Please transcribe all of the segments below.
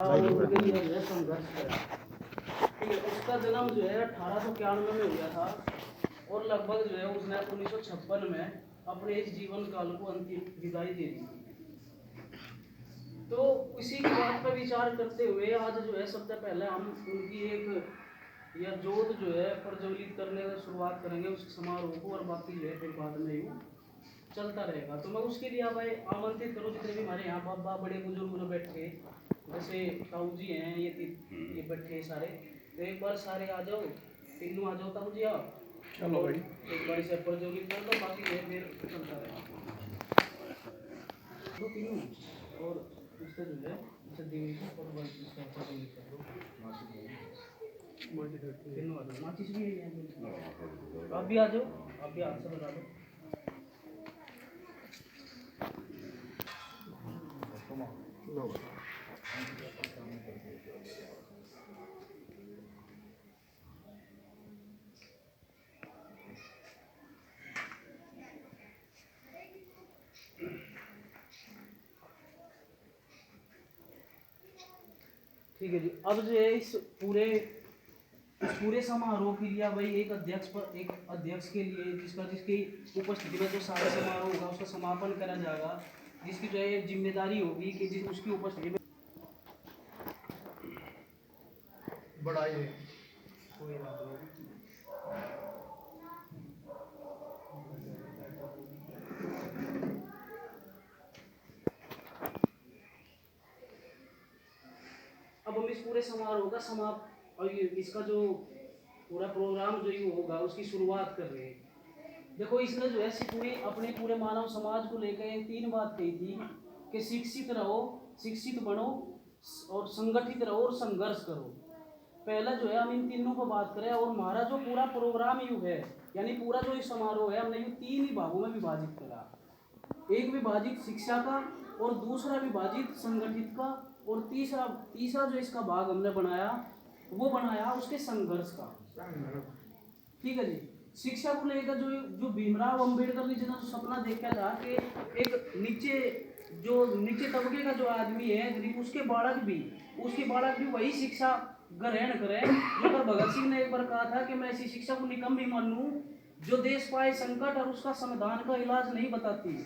उनके लिए जो है संघर्ष करा। ठीक है, उसका जन्म जो है 1891 में हुआ था और लगभग जो है उसने 1956 में अपने इस जीवन काल को अंतिम विदाई दे दी। तो इसी की बात पर विचार करते हुए आज जो है सबसे पहले हम उनकी एक या जोत जो है प्रज्वलित करने का शुरुआत करेंगे उस समारोह को, और बाकी जो है फिर बाद में यूँ चलता रहेगा। तो मैं उसके लिए भाई आमंत्रित करूँ जितने भी हमारे यहाँ बाबा बड़े बुजुर्ग लोग बैठे, जैसे ताऊ जी हैं, ये बैठे सारे, तो एक बार सारे आ जाओ, तीनों आ जाओ ताऊ जी आप, चलो भाई एक बार इसे प्रज्वलित कर दो, बाकी जो फिर चलता रहेगा। दो तीनों और उससे जो है इसे देवी को और बल्कि इसका प्रज्वलित कर दो। तीनों आ जाओ, माचिस भी है, आप भी आ जाओ, आप भी हाथ से बता दो। ठीक है जी, अब जो है इस पूरे समारोह के लिए भाई एक अध्यक्ष के लिए जिसकी उपस्थिति में जो सारा समारोह होगा उसका समापन करा जाएगा, जिसकी जो है एक जिम्मेदारी होगी कि जिस उसकी उपस्थिति में बढ़ाई कोई ना अब हम इस पूरे समारोह का समाप्त और इसका जो पूरा प्रोग्राम जो ये होगा उसकी शुरुआत कर रहे हैं। देखो इसने जो है अपने पूरे मानव समाज को लेकर 3 बात कही थी कि शिक्षित रहो, शिक्षित बनो और संगठित रहो और संघर्ष करो। पहला जो है हम इन तीनों को बात करें, और हमारा जो पूरा प्रोग्राम यू है यानी पूरा जो इस समारोह है हमने 3 ही भागों में विभाजित करा। एक विभाजित शिक्षा का, और दूसरा विभाजित संगठित का, और तीसरा जो इसका भाग हमने बनाया उसके संघर्ष का। ठीक है जी, शिक्षा को लेकर जो भीमराव अंबेडकर ने जो सपना देखा था कि एक नीचे तबके का जो आदमी है गरीब, उसके बालक भी वही शिक्षा ग्रहण करें जो भगत सिंह ने एक बार कहा था कि मैं ऐसी शिक्षा को निकम्मी मानूं जो देश पाए संकट और उसका समाधान का इलाज नहीं बताती।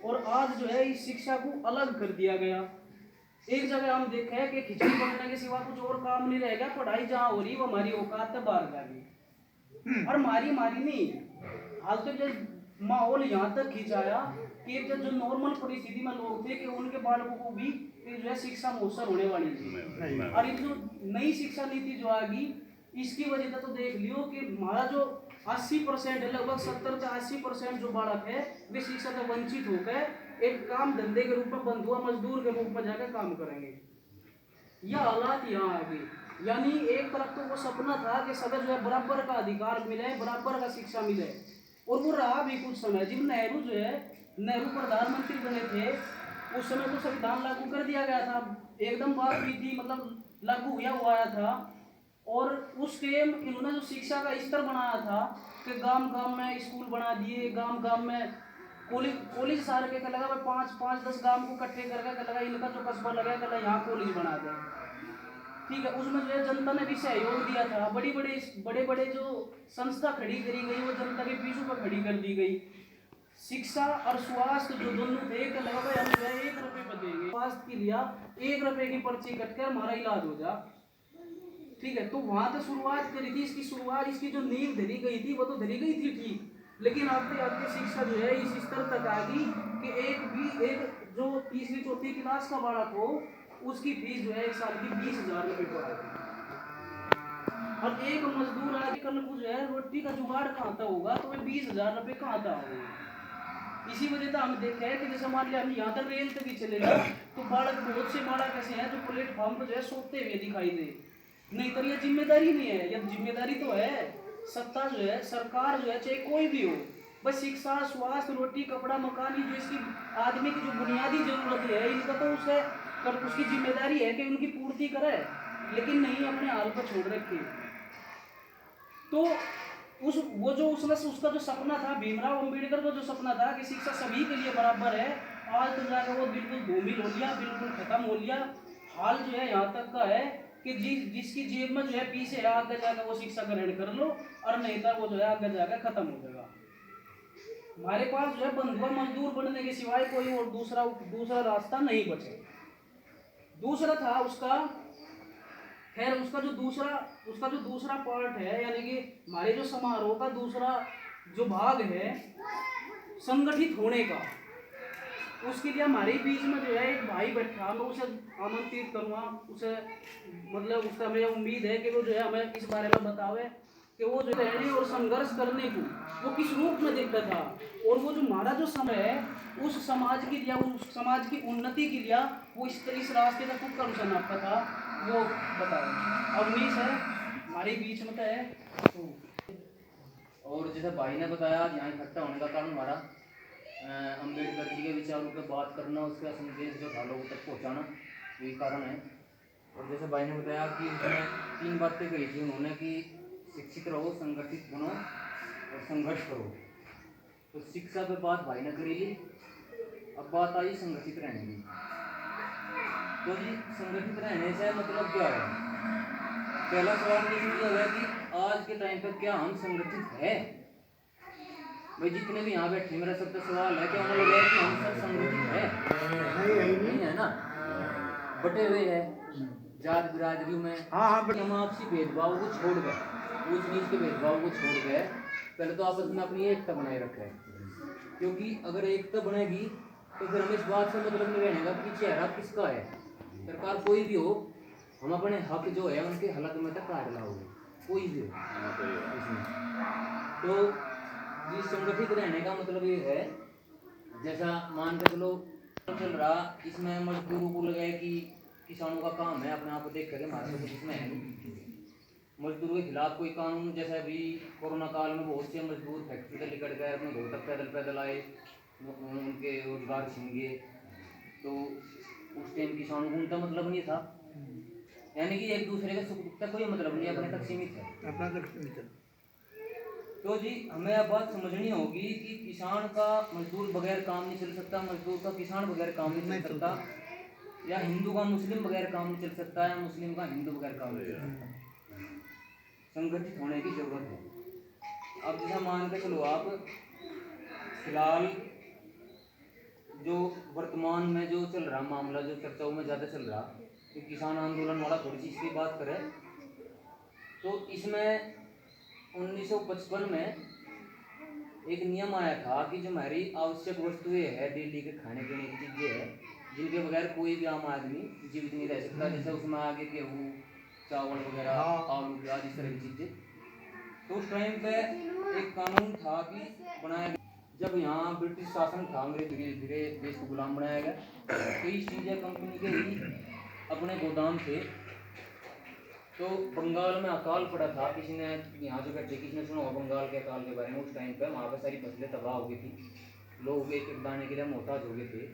और आज जो है इस शिक्षा को अलग कर दिया गया। एक जगह हम देखे हैं कि खिचड़ी पकने के सिवा कुछ और काम नहीं रहेगा, पढ़ाई जहाँ हो रही वो हमारी औकात है बाहर जानी, और मारी नहीं। हाल तक जो माहौल यहाँ तक खिंचाया कि जो नॉर्मल परिस्थिति में लोग थे कि उनके बालकों को भी जो है शिक्षा मुयसर होने वाली थी। और ये जो नई शिक्षा नीति जो आएगी इसकी वजह से तो देख लियो कि हमारा जो 80% है, लगभग 70 से 80% जो बालक है वे शिक्षा से वंचित होकर एक काम धंधे के रूप में बंधुआ मजदूर के रूप में जाकर काम करेंगे। यह हालात यहाँ आ गई। यानी एक तरफ तो वो सपना था कि सब जो है बराबर का अधिकार मिले, बराबर का शिक्षा मिले, और वो रहा भी कुछ समय। जब नेहरू प्रधानमंत्री बने थे उस समय तो संविधान लागू कर दिया गया था, एकदम बात हुई थी, मतलब लागू हुआ था। और उसके इन्होंने जो शिक्षा का स्तर बनाया था कि गांव में स्कूल बना दिए, गांव में कॉलेज सारे के लगा 5-10 गांव को इकट्ठे करके लगा इनका जो कस्बा लगा यहाँ कॉलेज बना दे। ठीक है, उसमें जो है जनता ने भी सहयोग दिया था। बड़े जो संस्था खड़ी करी गई वो जनता के पीछू पर खड़ी कर दी गई। शिक्षा और स्वास्थ्य जो दोनों थे कि लगा भाई हम जो है 1 रुपये पर देंगे, स्वास्थ्य के लिए 1 रुपये की पर्ची कट कर हमारा इलाज हो जा। ठीक है, तो वहां से शुरुआत करी थी। इसकी जो नींव धरी गई थी वो तो धरी गई थी ठीक, लेकिन आगे शिक्षा जो है इस स्तर तक आ गई कि एक जो 3री-4थी क्लास का बालक हो उसकी फीस जो है 1 साल की 20,000 रुपये को आती। और एक मजदूर आगे कल को जो है रोटी का जुगाड़ कहाँ था होगा तो 20,000 रुपये कहाँ था होगा। इसी वजह से हम देखे हैं कि जैसे मान लिया हम यहाँ तक रेल तक भी चले गए तो बहुत से बालक ऐसे हैं जो प्लेटफॉर्म पर जो है सोते हुए दिखाई दे। नहीं तो ये जिम्मेदारी नहीं है, यह जिम्मेदारी तो है सत्ता जो है, सरकार जो है, चाहे कोई भी हो, बस शिक्षा, स्वास्थ्य, रोटी, कपड़ा, मकान, जो इसकी आदमी की जो बुनियादी जरूरत है इनका तो उसकी जिम्मेदारी है कि उनकी पूर्ति करे, लेकिन नहीं अपने हाल पर छोड़ रखे। तो उसका जो सपना था, भीमराव अंबेडकर का जो सपना था कि शिक्षा सभी के लिए बराबर है, आज तो जाकर वो बिल्कुल धूमिल हो गया, बिल्कुल खत्म हो गया। हाल जो है यहाँ तक का है कि जिसकी जेब में जो है पीछे है आगे जाकर वो शिक्षा ग्रहण कर लो, और नहीं तो वो जो है आगे जाकर खत्म हो जाएगा। हमारे पास जो है बंधुआ मजदूर बनने के सिवाय कोई और दूसरा रास्ता नहीं बचे। दूसरा था उसका, खैर उसका जो दूसरा पार्ट है, यानी कि हमारे जो समारोह का दूसरा जो भाग है संगठित होने का, उसके लिए हमारे बीच में जो है एक भाई बैठा, मैं उसे आमंत्रित करूँगा, उसे मतलब उसका मुझे उम्मीद है कि वो जो है हमें इस बारे में बतावे कि वो जो रहने और संघर्ष करने को वो किस रूप में देखता था, और वो जो हमारा जो समय है उस समाज के लिए, उस समाज की उन्नति के लिए वो इस रास्ते का खूब कम नापता था, वो बताए। अवनीश है हमारे बीच में तो है तो। और जैसे भाई ने बताया यहाँ इकट्ठा होने का कारण हमारा अम्बेडकर जी के विचारों पर बात करना, उसका संदेश जो था लोगों तक पहुँचाना, यही कारण है। और जैसे भाई ने बताया कि उसमें 3 बातें कही थी उन्होंने कि शिक्षित रहो, संगठित बनो और संघर्ष करो। तो शिक्षा पे बात भाई ने करी ली, अब बात आई संगठित रहने की। तो जी संगठित रहने से मतलब क्या है? पहला सवाल ये है कि आज के टाइम पर क्या हम संगठित है? भाई जितने भी यहाँ बैठे, मेरा सबसे सवाल है, क्या उन्हें लग रहा है कि हम सब संगठित है? नहीं है ना, बटे हुए हैं जात बिरादरियों में। हाँ हाँ, हम आपसी भेदभाव को छोड़ गए, ऊंच नीच के भेदभाव को छोड़ गए, पहले तो आपस में अपनी एकता बनाए रखे है। क्योंकि अगर एकता बनेगी तो फिर हमें इस बात से मतलब नहीं रहेगा कि चेहरा किसका है, सरकार कोई भी हो, हम अपने हक जो है उनके हलक में तक काट लाओगे, कोई भी हो। तो ये संगठित रहने का मतलब ये है, जैसा मान के चलो चल रहा, इसमें मजदूरों को लगे कि किसानों का काम है, अपने आप को देख करके हमारा तो कुछ इसमें है नहीं। मजदूरों के खिलाफ कोई कानून, जैसे अभी कोरोना काल में बहुत से मजदूर फैक्ट्री से निकट गए, अपने घर तक पैदल पैदल आए, उनके रोजगार छिन गए, तो उस टाइम किसानों को उनका मतलब नहीं था, यानी कि एक दूसरे के सुख दुख का कोई मतलब नहीं, अपने तक सीमित है, अपना तक सीमित है। तो जी हमें अब बात समझनी होगी कि किसान का मजदूर बगैर काम नहीं चल सकता, मजदूर का किसान बगैर काम नहीं चल सकता, या हिंदू का मुस्लिम बगैर काम नहीं चल सकता, या मुस्लिम का हिंदू बगैर काम नहीं चल सकता। संगठित होने की जरूरत है। अब जैसा मान के चलो आप, फिलहाल जो वर्तमान में जो चल रहा मामला, जो चर्चाओं में ज़्यादा चल रहा, कि किसान आंदोलन वाला, थोड़ी सी इसकी बात करें तो इसमें 1955 में एक नियम आया था कि जो हमारी आवश्यक वस्तुएं है, डेली के खाने पीने की चीज़ें हैं, जिनके बगैर कोई भी आम आदमी जीवित नहीं रह सकता, जैसे उसमें आगे गेहूँ, चावल वगैरह, आलू आदि तरह की चीज़ें। तो उस टाइम पे एक कानून था कि बनाया गया, जब यहाँ ब्रिटिश शासन था, अंग्रेज धीरे धीरे देश को गुलाम बनाया गया, तो ईस्ट इंडिया कंपनी के ही अपने गोदाम थे। तो बंगाल में अकाल पड़ा था, किसी ने यहाँ जो बैठे, किसी ने सुना होगा बंगाल के अकाल के बारे में? उस टाइम पे वहाँ पर सारी फसलें तबाह हो गई थी, लोग एक एक दाने के लिए मोहताज हो गए थे।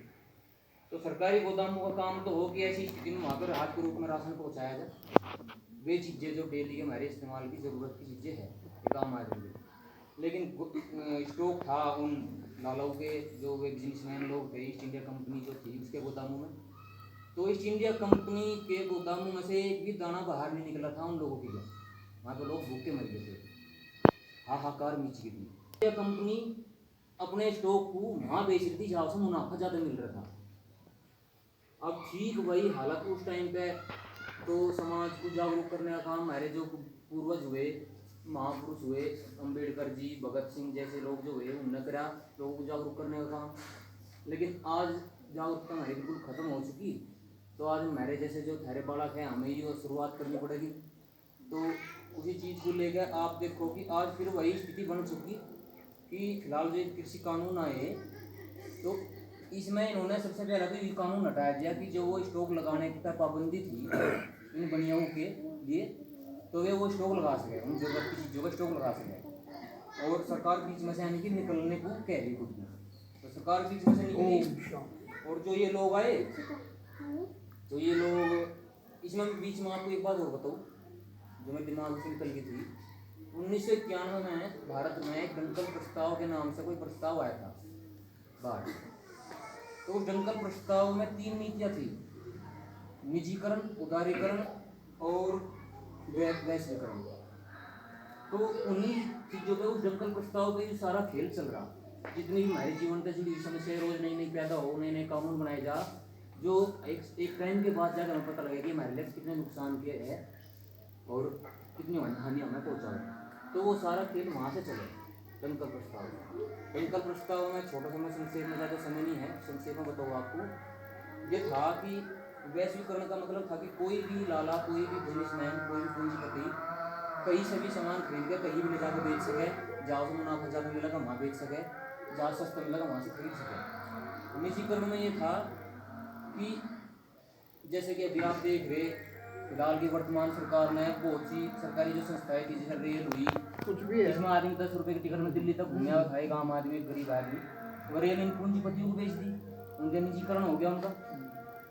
तो सरकारी गोदामों का काम तो हो कि ऐसी स्थिति में वहाँ पर राहत के रूप में राशन पहुँचाया जाए, वे चीज़ें जो डेली के हमारे इस्तेमाल की ज़रूरत की चीज़ें हैं, काम आ जाएंगे। लेकिन स्टॉक था उन लालू के, जो वे बिजनेसमैन लोग थे, ईस्ट इंडिया कंपनी जो थी उसके गोदामों में, तो ईस्ट इंडिया कंपनी के गोदामों में से एक भी दाना बाहर नहीं निकला था उन लोगों के लिए, वहाँ पे लोग भूखे मर गए थे, हाहाकार मच गई थी। इंडिया कंपनी अपने स्टॉक को वहाँ बेच रही थी जहाँ से मुनाफा ज़्यादा मिल रहा था। अब ठीक वही हालत उस टाइम पे, तो समाज को जागरूक करने का काम हमारे जो पूर्वज हुए, महापुरुष हुए, अम्बेडकर जी, भगत सिंह जैसे लोग जो हुए, उन्होंने करा लोगों को जागरूक करने का काम। लेकिन आज जागरूकता हमारी बिल्कुल ख़त्म हो चुकी, तो आज हमारे जैसे जो थारे बालक हैं, हमें ही शुरुआत करनी पड़ेगी। तो उसी चीज़ को लेकर आप देखो कि आज फिर वही स्थिति बन चुकी कि फिलहाल जो कृषि कानून आए, तो इसमें इन्होंने सबसे पहले तो ये कानून हटाया दिया कि जो वो स्टॉक लगाने की पाबंदी थी इन बनियों के लिए, तो वे वो स्टॉक लगा सके, उन जरूरत की चीज़ों का स्टॉक लगा सके, और सरकार बीच में से यानी कि निकलने को कह रही खुद की, तो सरकार बीच में से निकली, और जो ये लोग आए, तो ये लोग इसमें बीच में आपको एक बात और बताऊँ जो मेरे दिमाग से निकल गई थी। 1991 में भारत में एक डंकल प्रस्ताव के नाम से कोई प्रस्ताव आया था बाहर, तो उस डंकल प्रस्ताव में 3 नीतियाँ थी। निजीकरण, उदारीकरण और वैश्वीकरण। तो उन्हीं चीज़ों पे, उस दंगल प्रस्ताव पे सारा खेल चल रहा। जितनी भी हमारे जीवन से जुड़ी समस्या रोज नई नई पैदा हो, नए नए कानून बनाए जा, जो एक टाइम के बाद जाकर हमें पता लगे कि हमारे लिए कितने नुकसान के है और कितनी हानि हमें पहुँचा है। तो वो सारा खेल वहाँ से चले। दंगल प्रस्ताव, दंगल प्रस्ताव में छोटा समय संक्षेप में, ज़्यादा समय नहीं है, संक्षेप में बताऊँ आपको। ये था कि वैश्वीकरण का मतलब था कि कोई भी लाला, कोई भी बिजनेसमैन, कोई भी पूंजीपति कहीं से भी सामान खरीद कर कहीं भी ले जाकर बेच सके, जहाँ से मुनाफा ज़्यादा मिलेगा वहाँ बेच सके, जहाँ सस्ता मिलेगा वहाँ से खरीद सके। निजीकरण में ये था कि जैसे कि अभी आप देख रहे, फिलहाल की वर्तमान सरकार ने बहुत सी सरकारी जो संस्थाएं थी, जैसे रेल हुई, कुछ भी है। जिसमें आदमी 10 रुपये की टिकट में दिल्ली तक घूमने हुआ था, एक आम आदमी, एक गरीब आदमी, वो रेल इन पूंजीपतियों को बेच दी, उनका निजीकरण हो गया उनका।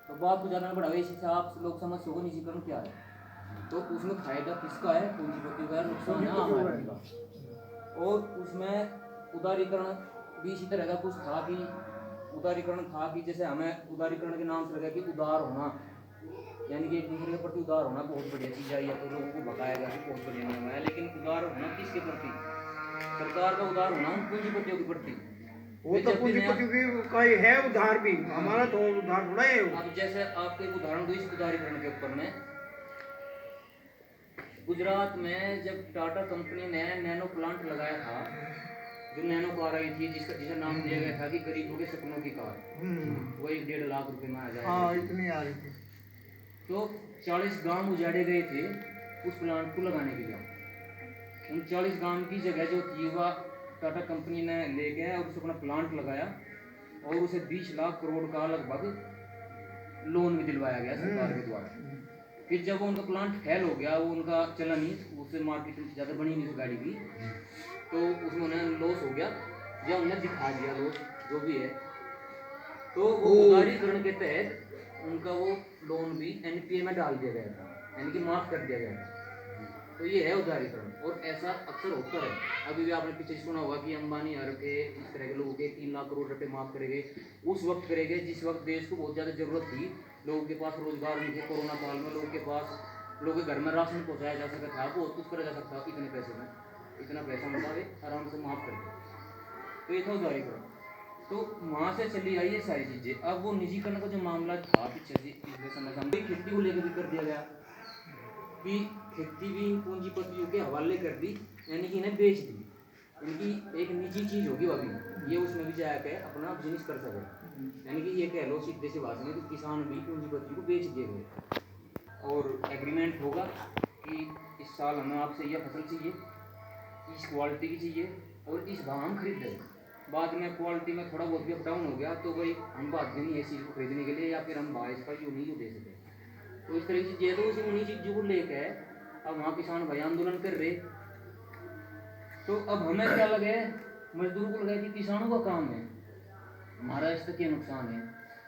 तो बात को ज़्यादा बढ़ावे, इसी से आप लोग समझ सको निजीकरण क्या है। तो उसमें फायदा किसका है? पूंजीपतियों का, नुकसान है आम आदमी का। और उसमें उदारीकरण भी इसी तरह का कुछ था कि उदारीकरण था कि जैसे हमें उदारीकरण के नाम से लगा कि उदार होना, यानी कि एक दूसरे के प्रति उदार होना बहुत बढ़िया चीज़ है, या तो लोगों को बताया गया कि बहुत बढ़िया नियम है। लेकिन उदार होना किसके प्रति? सरकार का उदार होना उन पूंजीपतियों के प्रति। वो तो पूंजीपति का ही है उधार भी, हमारा तो उधार थोड़ा है वो। अब जैसे आपको एक उदाहरण दो इस उदारीकरण के ऊपर में। गुजरात में जब टाटा कंपनी ने नैनो प्लांट लगाया था, जो नैनो कार आई थी, जिसका नाम दिया गया था कि गरीबों के सपनों की कार, वो 1-1.5 लाख रुपए में आ जाएगी। हाँ, इतनी आ रही थी। तो 40 गांव उजाड़े गए थे उस प्लांट को लगाने के लिए। उन 40 गांव की जगह जो थी वह टाटा कंपनी ने ले गया और उसे अपना प्लांट लगाया और उसे 20 लाख करोड़ का लगभग लोन भी दिलवाया गया सरकार के द्वारा। फिर जब वो उनका प्लांट फेल हो गया, वो उनका चला नहीं, उससे मार्केट ज़्यादा बनी नहीं उस गाड़ी की, तो उसमें उन्हें लॉस हो गया, या उन्हें दिखा दिया लॉस जो भी है। तो वो उदारीकरण के तहत उनका वो लोन भी एनपीए में डाल दिया गया था, यानी कि माफ़ कर दिया गया था। तो ये है उदारीकरण, और ऐसा अक्सर होता है। अभी भी आपने पीछे सुना होगा कि अंबानी हर के इस तरह के लोगों के 3 लाख करोड़ रुपए माफ़ करेंगे। उस वक्त करेंगे जिस वक्त देश को बहुत ज़्यादा ज़रूरत थी, लोगों के पास रोजगार नहीं थे, कोरोना काल में लोगों के पास, लोगों के घर में राशन पहुंचाया जा सकता था, बहुत कुछ करा जा सकता था इतने पैसे में, इतना पैसा मतलब आराम से माफ़ कर दिया। तो ये था उदारीकरण। तो वहाँ से चली आई ये सारी चीज़ें। अब वो निजीकरण का जो मामला था पिछले समय से खेती को लेकर भी कर दिया गया कि खेती भी पूंजीपतियों के हवाले कर दी, यानी कि इन्हें बेच दी। इनकी एक निजी चीज़ होगी वो भी, ये उसमें भी जाकर अपना बिजनेस कर सके, यानी कि ये कह लो सीधे से भाषा में कि किसान भी पूंजीपति को बेच दिए गए। और एग्रीमेंट होगा कि इस साल हमें आपसे यह फसल चाहिए, इस क्वालिटी की चाहिए और इस भाव हम खरीद दें। बाद में क्वालिटी में थोड़ा बहुत भी अप डाउन हो गया तो भाई हम बात नहीं है चीज़ को खरीदने के लिए, या फिर हम भाई इसका यूँ नहीं दे सके। तो इस तरह की चीज़ें, तो उसी उन्हीं चीज़ों को लेकर अब वहाँ किसान भाई आंदोलन कर रहे। तो अब हमें क्या लगे, मजदूर को लगे कि किसानों का काम है, हमारा इससे क्या नुकसान है।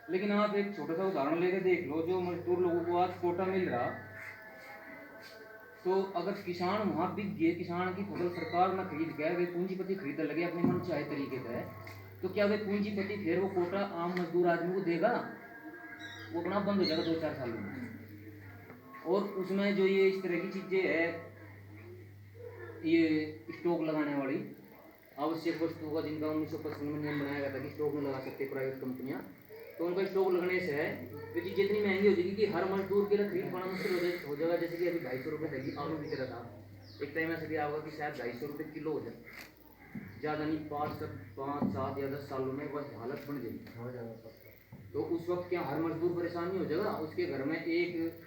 लेकिन आप एक छोटा सा उदाहरण लेकर देख लो, जो मजदूर लोगों को आज कोटा मिल रहा, तो अगर किसान वहाँ बिक गए, किसान की फसल सरकार न खरीद गए, वे पूंजीपति खरीदने लगे अपने मन चाहे तरीके से, तो क्या वे पूंजीपति फिर वो कोटा आम मजदूर आदमी को देगा? वो अपना बंद हो जाएगा 2-4 साल में। और उसमें जो ये इस तरह की चीज़ें है, ये स्टॉक लगाने वाली आवश्यक वस्तुओं का, जिनका 1955 में नियम बनाया गया था कि स्टॉक में लगा सकते प्राइवेट कंपनियां, तो उनका स्टॉक लगने से है वो चीज़ इतनी महंगी हो जाएगी कि हर मजदूर के लिए खरीद पाना मुश्किल हो जाएगा। जैसे कि अभी 250 रुपये थैली आलू बिक रहा था, एक टाइम ऐसा क्या होगा कि शायद 250 रुपये किलो हो जाए, ज़्यादा नहीं, 5-7 या 10 सालों में बस हालत बन जाएगी। तो उस वक्त क्या हर मजदूर परेशान नहीं हो जाएगा? उसके घर में एक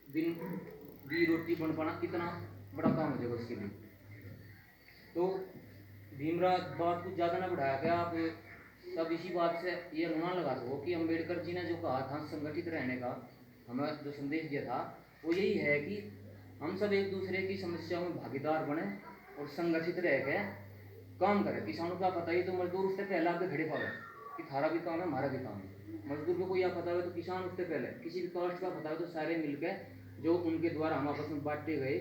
दिन भी रोटी बन पाना कितना बड़ा काम हो जाएगा उसके लिए। तो भीमराव बात कुछ ज़्यादा ना बढ़ाया गया। आप सब इसी बात से ये अनुमान लगा सको कि अम्बेडकर जी ने जो कहा था संगठित रहने का, हमें जो संदेश दिया था वो यही है कि हम सब एक दूसरे की समस्याओं में भागीदार बने और संगठित रह के काम करें। किसानों का पता ही तो मजदूर उससे पहले आके खड़े पावे कि थारा भी काम है, हमारा भी काम है। मजदूर को कोई या पता हो तो किसान उससे पहले, किसी भी कास्ट का पता हो तो सारे मिलकर जो उनके द्वारा हम आपस में बांटे गए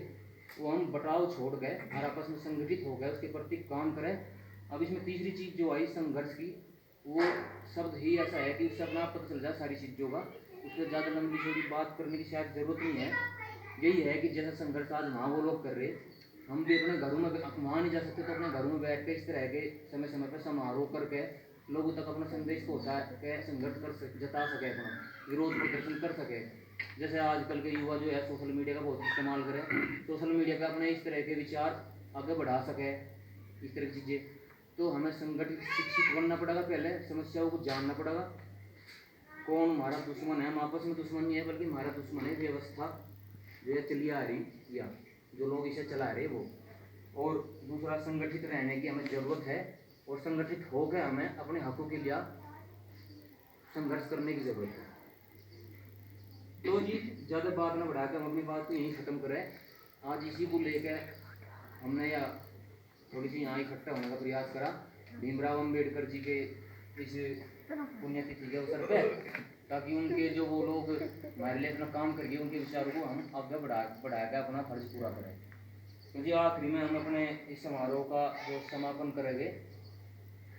वो हम बटाव छोड़ गए और आपस में संगठित हो गए, उसके प्रति काम करें। अब इसमें तीसरी चीज़ जो आई संघर्ष की, वो शब्द ही ऐसा है कि उससे अपना पता चल जाए सारी चीज़ों का उससे ज़्यादा लंबी चौड़ी बात करने की शायद ज़रूरत नहीं है। यही है कि जैसा संघर्ष आज वहाँ वो लोग कर रहे, हम भी अपने घरों में, वहाँ नहीं जा सकते तो अपने घरों में बैठ के इस तरह के समय समय पर समारोह करके लोगों तक अपना संदेश पहुँचा के संघर्ष जता सके, अपना विरोध प्रदर्शन कर सके। जैसे आजकल के युवा जो है सोशल मीडिया का बहुत इस्तेमाल करें, सोशल मीडिया पे अपने इस तरह के विचार आगे बढ़ा सके, इस तरह की चीज़ें। तो हमें संगठित शिक्षित बनना पड़ेगा, पहले समस्याओं को जानना पड़ेगा, कौन हमारा दुश्मन है। हम आपस में दुश्मन नहीं है, बल्कि हमारा दुश्मन है व्यवस्था जो है चली आ रही, या जो लोग इसे चला रहे वो। और दूसरा, संगठित रहने की हमें ज़रूरत है, और संगठित होकर हमें अपने हकों के लिए संघर्ष करने की ज़रूरत है। तो जी ज़्यादा बात न बढ़ाकर हम अपनी बात को यहीं ख़त्म करें। आज इसी को लेकर हमने या थोड़ी सी यहाँ इकट्ठा होने का प्रयास करा भीमराव अंबेडकर जी के इस पुण्यतिथि के अवसर पे, ताकि उनके जो वो लोग हमारे लिए अपना काम करके उनके विचारों को हम आगे बढ़ाकर अपना फर्ज पूरा करें। तो जी आखिरी में हम अपने इस समारोह का जो समापन करेंगे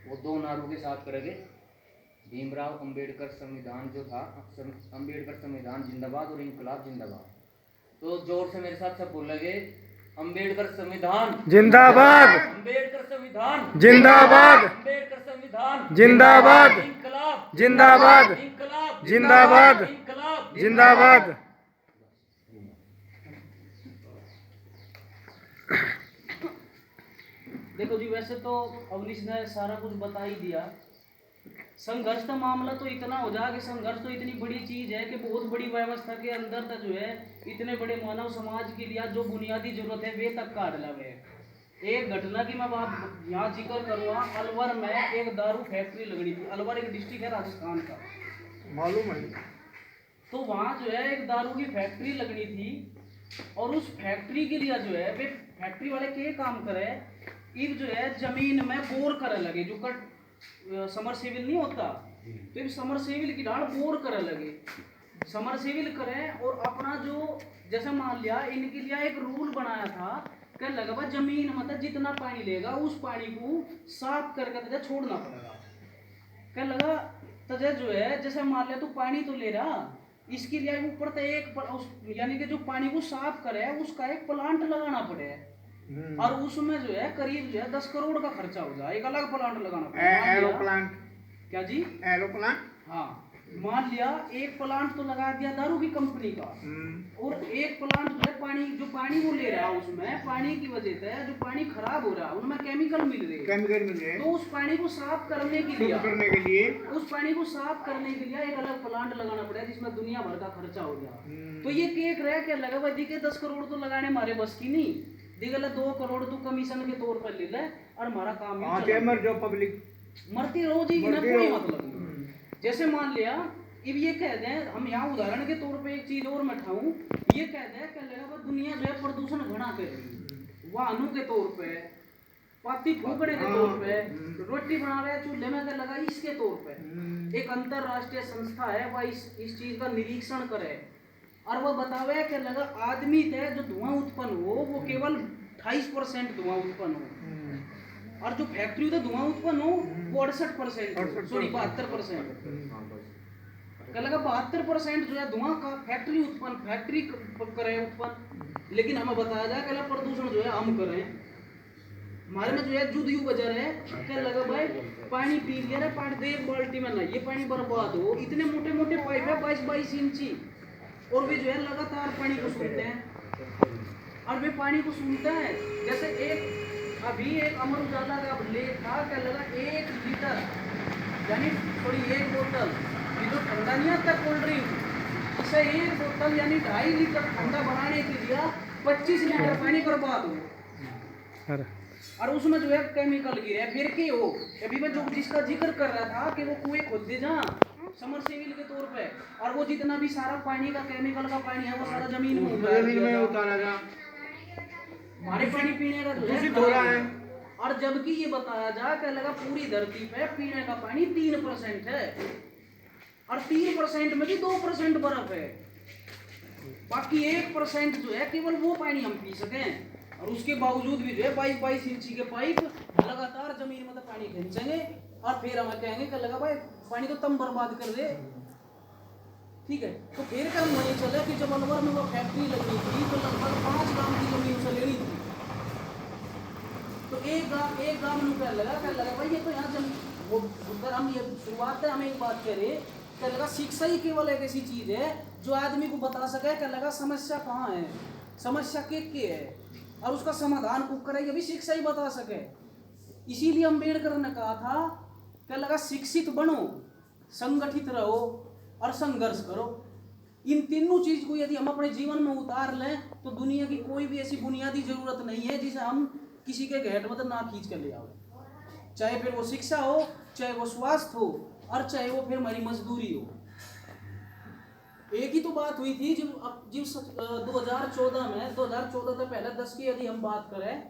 वो 2 नारों के साथ करेंगे। भीमराव अंबेडकर संविधान जो था, अंबेडकर संविधान जिंदाबाद और इंकलाब जिंदाबाद। तो जोर से मेरे साथ सब बोलेंगे, अंबेडकर संविधान जिंदाबाद, अंबेडकर संविधान जिंदाबाद, अंबेडकर संविधान जिंदाबाद, इंकलाब जिंदाबाद, इंकलाब जिंदाबाद, इंकलाब जिंदाबाद। देखो जी, वैसे तो अवनीश ने सारा कुछ बता ही दिया। संघर्ष का मामला तो इतना हो जाए कि संघर्ष तो इतनी बड़ी चीज है कि बहुत बड़ी व्यवस्था के अंदर तक जो है इतने बड़े मानव समाज के लिए जो बुनियादी जरूरत है वे तक काट लगे। एक घटना की मैं बात यहाँ जिक्र करूँगा। अलवर में एक दारू फैक्ट्री लगनी थी। अलवर एक डिस्ट्रिक्ट है राजस्थान का, मालूम है। तो वहाँ जो है एक दारू की फैक्ट्री लगनी थी, और उस फैक्ट्री के लिए जो है वे फैक्ट्री वाले के काम करे, इब जो है जमीन में बोर करे लगे, जो कट समरसेबिल नहीं होता, तो इब समरसेबिल की डाल बोर करे लगे, समरसेबिल करें। और अपना जो जैसे मान लिया इनके लिए एक रूल बनाया था कि लगा जमीन मतलब जितना पानी लेगा उस पानी को साफ करके तुझे छोड़ना पड़ेगा। क्या लगा तुझे जो है जैसे मान लिया तू पानी तो ले रहा, इसके लिए ऊपर तो एक यानी कि जो पानी को साफ करे उसका एक प्लांट लगाना पड़े, और उसमें जो है करीब जो है 10 करोड़ का खर्चा हो जाए। एक अलग प्लांट लगाना पड़ेगा। एरो प्लांट, क्या जी? Arrow plant. हाँ, मान लिया एक प्लांट तो लगा दिया दारू की कंपनी का, और एक प्लांट जो है जो पानी वो ले रहा है उसमें पानी की वजह से जो पानी खराब हो रहा है उनमें केमिकल मिल रहे हैं, तो उस पानी को साफ करने के लिए उस पानी को साफ करने के लिए एक अलग प्लांट लगाना पड़ेगा जिसमें दुनिया भर का खर्चा हो गया। तो ये केक रहा क्या लगा भाई दिखे 10 करोड़ तो लगाने हमारे बस की नहीं, दिखे 2 करोड़ तो कमीशन के तौर पर ले ले और हमारा काम पब्लिक मरती रोज ही ना, कोई मतलब नहीं। जैसे मान लिया अब ये कह दें, हम यहाँ उदाहरण के तौर पे एक चीज और मैं उठाऊं, ये कह दें कि लगा दुनिया जो है प्रदूषण घना कर रही है, वाहनों के तौर पे, पाती फूकने के तौर पे, रोटी बना रहे चूल्हे में लगा इसके तौर पे एक अंतरराष्ट्रीय संस्था है वह इस चीज का निरीक्षण करे और वह बतावे कि लगा आदमी से जो धुआं उत्पन्न हो वो केवल 28% धुआं उत्पन्न हो, और जो फैक्ट्री से धुआं उत्पन्न हो वो 68%, सॉरी 72%। क्या लगा 72% जो है धुआं का फैक्ट्री करे उत्पन्न, लेकिन हमें बताया जाए कि प्रदूषण जो है हम करें। हमारे में जो है जुद यू बजा रहे क्या लगा भाई पानी पी लिया ना, पानी दे एक बाल्टी में ना, ये पानी बर्बाद हो, इतने मोटे मोटे पाइप है 22-22 इंची, और वे जो है लगातार पानी को सूंघते हैं और वे पानी को सूंघते हैं। जैसे अभी एक अमर उजाला का लेख था क्या लगा 1 लीटर यानी थोड़ी 1 बोतल ये जो ठंडा नहीं आता कोल्ड ड्रिंक, इसे 1 बोतल यानी 2.5 लीटर ठंडा बनाने के लिए 25 लीटर पानी बर्बाद हो, और उसमें जो है केमिकल गिरे। फिर क्या हो, अभी मैं जो जिसका जिक्र कर रहा था कि वो कुएं खोद दे जहाँ समरसेबिल के तौर पे, और वो जितना भी सारा पानी का केमिकल का पानी है वो सारा जमीन में उतारा हमारे पानी पीने का दूषित हो रहा है। और जबकि ये बताया जा कि लगा पूरी धरती पे पीने का पानी 3% है, और 3% में भी 2% बर्फ है, बाकी 1% जो है केवल वो पानी हम पी सकें। और उसके बावजूद भी जो है 22-22 इंची के पाइप लगातार जमीन में तो पानी खींचेंगे और फिर हमें कहेंगे कि लगा भाई पानी तो तुम बर्बाद कर दे। ठीक है। तो फिर कर वहीं चले कि जब अलवर में वो फैक्ट्री लगी थी तो लगभग 5 गांव की जमीन उसे लेनी थी। तो एक गांव में क्या लगा भाई ये तो यहाँ जब वो उधर हम ये शुरुआत है, हम एक बात कह रहे क्या लगा शिक्षा ही केवल एक ऐसी चीज है जो आदमी को बता सके क्या लगा समस्या कहाँ है, समस्या के है और उसका समाधान को करे, ये भी शिक्षा ही बता सके। इसीलिए अम्बेडकर ने कहा था क्या लगा शिक्षित बनो, संगठित रहो और संघर्ष करो। इन तीनों चीज को यदि हम अपने जीवन में उतार लें तो दुनिया की कोई भी ऐसी बुनियादी जरूरत नहीं है जिसे हम किसी के घेट में ना खींच कर ले आओ, चाहे फिर वो शिक्षा हो, चाहे वो स्वास्थ्य हो और चाहे वो फिर हमारी मजदूरी हो। एक ही तो बात हुई थी जब 2014 में 2014 से पहले 10 की यदि हम बात करें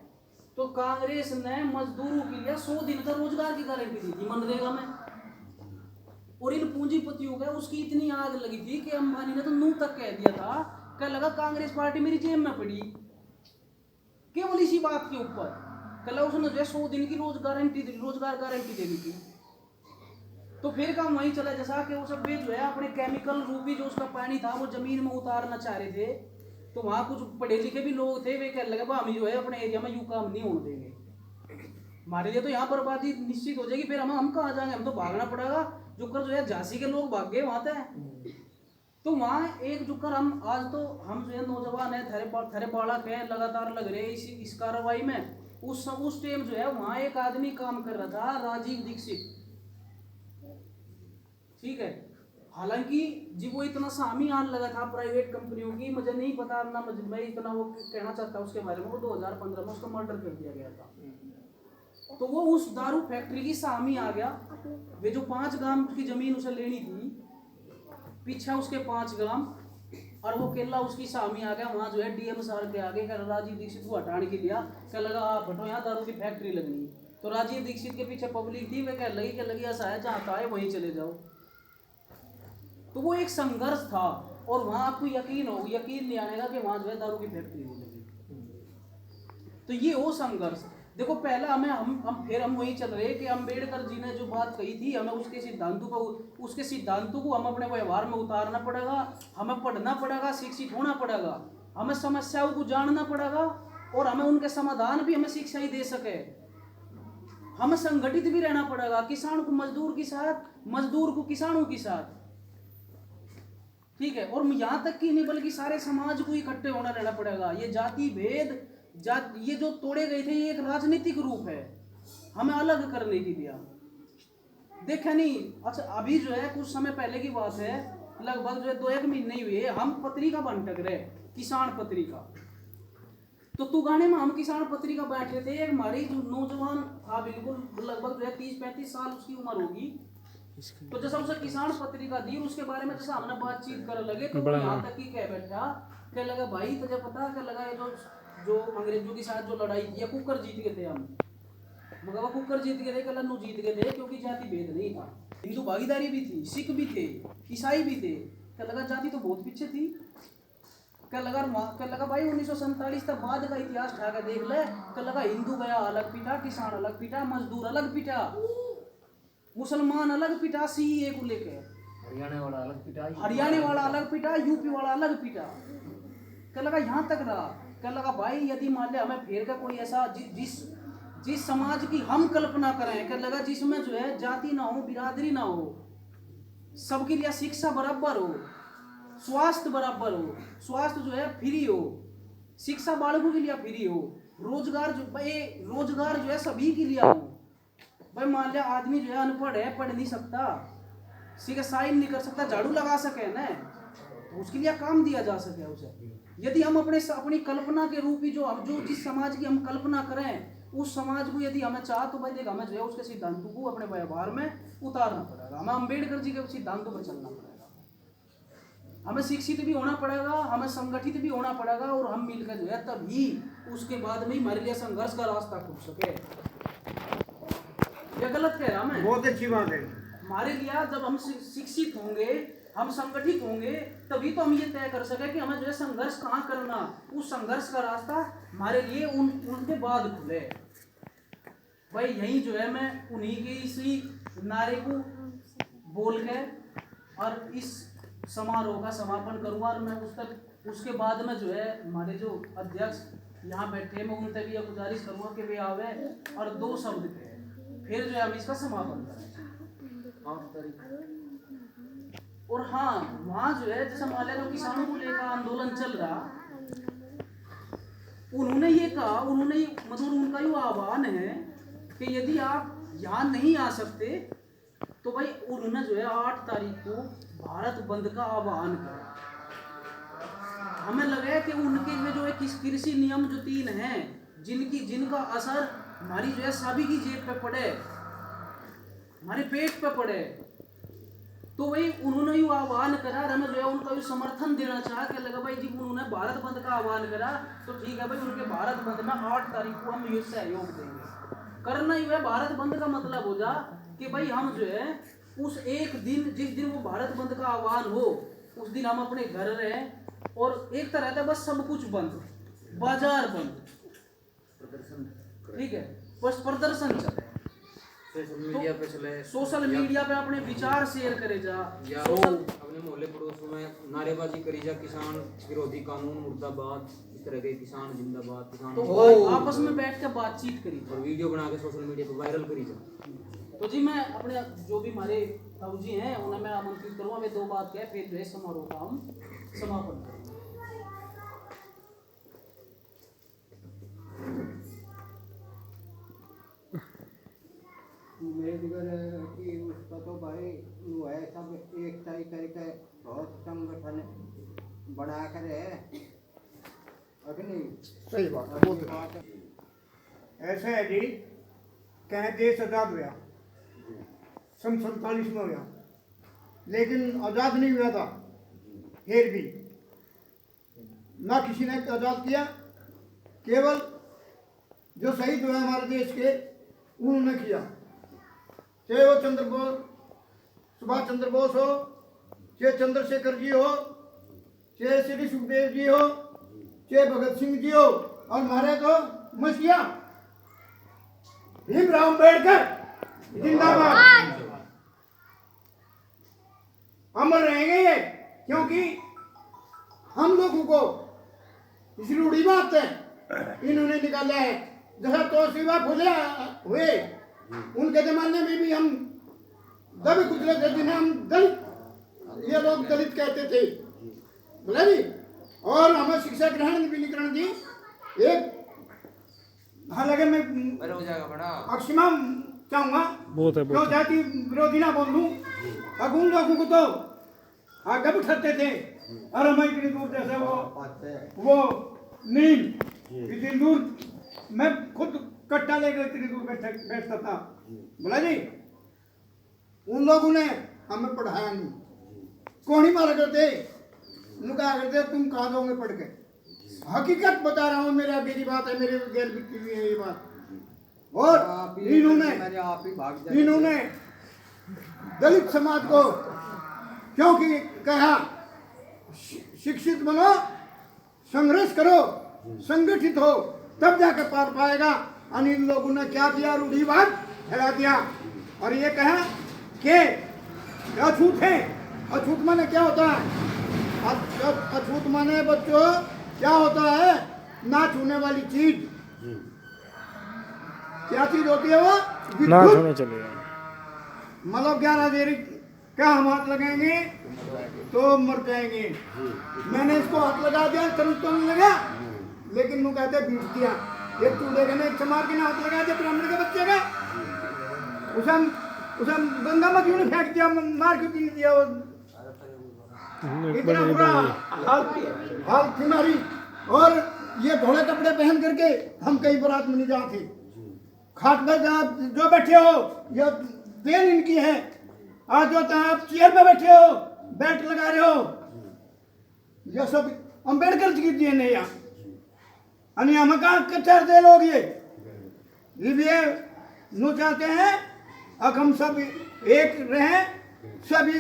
तो कांग्रेस ने मजदूरों के लिए 100 दिन का रोजगार की गारंटी दी थी मनरेगा में, और इन पूंजीपतियों का उसकी इतनी आग लगी थी कि अंबानी ने तो नू तक कह दिया था, क्या लगा कांग्रेस पार्टी मेरी जेब में पड़ी केवल इसी बात के ऊपर, कल उसने जो 100 दिन की रोजगार गारंटी दे दी थी। तो फिर काम वहीं चला जैसा कि वो सब वे जो है अपने केमिकल रूपी जो उसका पानी था वो जमीन में उतारना चाह रहे थे। तो वहां कुछ पढ़े लिखे भी लोग थे, वे कहने लगे हम जो है अपने एरिया में यूं काम नहीं होने देंगे, हमारे लिए तो यहाँ बर्बादी निश्चित हो जाएगी, फिर हम कहाँ जाएंगे, हम तो भागना पड़ेगा। जुकर जो है झांसी के लोग भाग गए वहां तक। तो वहाँ एक जुकर हम आज तो हम जो है नौजवान है थरे बालक है लगातार लग रहे इस कार्रवाई में। उस टाइम जो है वहाँ एक आदमी काम कर रहा था, राजीव दीक्षित, ठीक है। हालांकि जी वो इतना सामी आने लगा था प्राइवेट कंपनियों की, मुझे नहीं पता ना मैं इतना वो कहना चाहता उसके बारे में। वो 2015 में उसका मर्डर कर दिया गया था। तो वो उस दारू फैक्ट्री की सामी आ गया। वे जो 5 गांव की जमीन उसे लेनी थी, पीछा उसके 5 गांव और वो केला उसकी सामी आ गया। वहां जो है डीएम सर के आगे कर राजीव दीक्षित को हटाने के लिया, क्या लगा आप हटो यहाँ दारू की फैक्ट्री लगनी। तो राजीव दीक्षित के पीछे पब्लिक थी, वे कह लगी ऐसा है जहाँ का है वहीं चले जाओ। तो वो एक संघर्ष था और वहां आपको यकीन नहीं आएगा कि वहां जो है दारू की फैक्ट्री नहीं लगी। तो ये वो संघर्ष देखो पहला हम वही चल रहे कि अम्बेडकर जी ने जो बात कही थी, हमें उसके सिद्धांतों को हम अपने व्यवहार में उतारना पड़ेगा, हमें पढ़ना पड़ेगा, शिक्षित होना पड़ेगा, हमें समस्याओं को जानना पड़ेगा और हमें उनके समाधान भी हमें शिक्षा ही दे सके। हमें संगठित भी रहना पड़ेगा, किसान को मजदूर के साथ, मजदूर को किसानों के साथ, ठीक है। और यहाँ तक कि नहीं बल्कि सारे समाज को इकट्ठे होना रहना पड़ेगा। ये जाति भेद ये जो तोड़े गए थे ये एक राजनीतिक रूप है, हमें अलग करने की दिया देखा नहीं। अच्छा अभी जो है कुछ समय पहले की बात है, लगभग जो है 2-1 महीने हुए हम पत्रिका बंटक रहे, किसान पत्रिका। तो तुगाने में हम किसान पत्रिका बैठ रहे थे, एक हमारी जो नौजवान था बिल्कुल लगभग जो है 30-35 साल उसकी उम्र होगी। तो जैसा उसे किसान पत्रिका दी उसके बारे में जैसा हमने बातचीत कर लगे तो यहाँ तक कि कह बैठा क्या लगा भाई तुझे पता क्या लगा ये जो अंग्रेजों के साथ जो लड़ाई थी कुकर जीत गए थे हम, मगर वो कुकर जीत गए थे कलन्नू जीत गए थे क्योंकि जाति भेद नहीं था, हिंदू भागीदारी भी थी, सिख भी थे, ईसाई भी थे। क्या लगा जाति तो बहुत पीछे थी। क्या लगा भाई 1947 तक बाद का इतिहास उठा कर देख ले। क्या लगा हिंदू गया अलग पिटा, किसान अलग पिटा, मजदूर अलग पिटा, मुसलमान अलग पिटा, सीए को लेकर हरियाणा वाला अलग पिटा, यूपी वाला अलग पिटा। क्या लगा यहाँ तक रहा। क्या लगा भाई यदि मान लिया हमें फेर का कोई ऐसा जिस समाज की हम कल्पना करें, क्या लगा जिसमें जो है जाति ना हो, बिरादरी ना हो, सबके लिए शिक्षा बराबर हो, स्वास्थ्य बराबर हो, स्वास्थ्य जो है फ्री हो, शिक्षा बालकों के लिए फ्री हो, रोजगार जो है सभी के लिए हो। भाई मान लिया आदमी जो है अनपढ़ है, पढ़ नहीं सकता, साइन नहीं कर सकता, झाड़ू लगा सके ना, तो उसके लिए काम दिया जा सके उसे। यदि हम अपनी कल्पना के रूप ही जो जिस समाज की हम कल्पना करें उस समाज को यदि हमें चाह तो भाई देख हमें जो है उसके सिद्धांतों को अपने व्यवहार में उतारना पड़ेगा, हमें अम्बेडकर जी के सिद्धांतों पर चलना पड़ेगा, हमें शिक्षित भी होना पड़ेगा, हमें संगठित भी होना पड़ेगा और हम मिलकर जो है तभी उसके बाद में हमारे लिए संघर्ष का रास्ता खुल सके। ये गलत कह रहा मैं? बहुत अच्छी बात है। हमारे लिए जब हम शिक्षित होंगे, हम संगठित होंगे, तभी तो हम ये तय कर सके कि हमें जो है संघर्ष कहाँ करना, उस संघर्ष का रास्ता हमारे लिए उनके बाद खुले। भाई यही जो है मैं उन्हीं के इसी नारे को बोल के और इस समारोह का समापन करूँगा। और मैं उसके बाद में जो है हमारे जो अध्यक्ष यहाँ बैठे हैं मैं उनसे भी यह गुजारिश करूँगा कि वे आवे और 2 शब्द कहें, फिर जो है हम इसका समापन करें। 8 तारीख। और हाँ, वहाँ जो है जैसे मान लो किसानों को लेकर आंदोलन चल रहा, उन्होंने ये कहा, मतलब उनका ये आह्वान है कि यदि आप यहाँ नहीं आ सकते तो भाई उन्होंने जो है 8 तारीख को भारत बंद का आह्वान किया। हमें लगे कि उनके में जो है कृषि नियम जो 3 हैं जिनका असर हमारी जो है सभी की जेब पे पड़े, हमारे पेट पे पड़े, तो वही उन्होंने यू आह्वान करा और हमें जो है उनका यू समर्थन देना चाहा कि लगा भाई जब उन्होंने भारत बंद का आह्वान करा तो ठीक है भाई उनके भारत बंद में 8 तारीख को हम ये सहयोग देंगे। करना ही है भारत बंद का मतलब हो जा कि भाई हम जो है उस एक दिन जिस दिन वो भारत बंद का आह्वान हो उस दिन हम अपने घर रहें और एक तरह का बस सब कुछ बंद, बाजार बंद, प्रदर्शन, ठीक है, बस प्रदर्शन चले, सोशल मीडिया पे चले, सोशल मीडिया पे अपने विचार शेयर करे जा, या अपने मोहल्ले पड़ोस में नारेबाजी करी जा, किसान विरोधी कानून मुर्दाबाद, इस तरह के किसान जिंदाबाद, किसान तो आपस में बैठ के बातचीत करी और वीडियो बना के सोशल मीडिया पे वायरल करी जा। तो जी मैं अपने जो भी हमारे ताऊजी हैं उन्हें मैं आमंत्रित करूँगा, वे 2 बात कहे फिर जो है समारोह का हम समापन करेंगे। मेरे दिगर कि उसका तो भाई वो है सब एक तारीख करके बहुत संगठन बना कर है अग्नि। सही बात ऐसे है जी, कहें देश आज़ाद हुआ, सन 47 में हुआ, लेकिन आज़ाद नहीं हुआ था, फिर भी ना किसी ने आज़ाद किया, केवल जो शहीद हुए हमारे देश के उन्होंने किया, चाहे वो सुभाष चंद्र बोस हो, चाहे चंद्रशेखर जी हो, चाहे श्री सुखदेव जी हो, चाहे भगत सिंह जी हो, और हमारे तो मसीहा भीमराव अम्बेडकर जिंदाबाद, अमर रहेंगे ये, क्योंकि हम लोगों को इस रूढ़िवाद से इन्होंने निकाला है। जैसा तोशिबा फुले हुए उनके जमाने में भी हम दबे कुचले थे, जिन्हें हम दलित, ये लोग दलित कहते थे, बोला जी, और हमें शिक्षा ग्रहण भी नहीं करने दी। एक हालांकि मैं अक्षमा चाहूंगा क्यों जाति विरोधी ना बोल दूं, अब उन लोगों को तो आगे बिठाते थे और हमें इतनी दूर जैसे वो नील इतनी दूर, मैं खुद कट्टा लेकर इतनी दूर बैठता था, बोला जी उन लोगों ने हमें पढ़ाया नहीं, कौन ही मारा करते, कहा करते तुम कहाँ दोगे पढ़ के, हकीकत बता रहा हूँ, मेरे आगे की बात है, मेरे गैर बीती हुई है ये बात। और इन्होंने दलित समाज को क्योंकि कहा शिक्षित बनो, संघर्ष करो, संगठित हो, तब जाकर पार पाएगा। और इन लोगों ने क्या किया, रूढ़िवाद फैला दिया और ये कहा कि अछूत है। अछूत माने क्या होता है? अछूत माने बच्चों क्या होता है? ना छूने वाली चीज। क्या चीज होती है वो? ना छूने चलेगा, मतलब 11 देरी क्या हम हाथ लगाएंगे तो मर जाएंगे। मैंने इसको हाथ लगा दिया, तुरंत तो नहीं लगा, लेकिन वो कहते बीट दिया, एक चूल्हे ने एक चमार के ना हाथ लगा दिया ब्राह्मण के बच्चे का, उसे गंगा में क्यों नहीं फेंक दिया, मार क्यों नहीं दिया? इतना बुरा हाल थी हमारी। और ये धोले कपड़े पहन करके हम कई बारात में नहीं जाते, खाट पर जो बैठे हो ये देन इनकी है। आज जो आप चेयर पे बैठे हो, बेल्ट लगा रहे हो, ये सब अम्बेडकर जी की देन है। यानी हम कहा कच्चा दे लोग ये नो चाहते हैं अब हम सब एक रहें, सभी,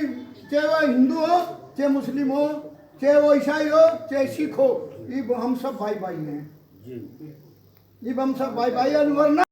चाहे वो हिंदू हो, चाहे मुस्लिम हो, चाहे वो ईसाई हो, चाहे सिख हो, ये हम सब भाई भाई हैं, ये हम सब भाई भाई।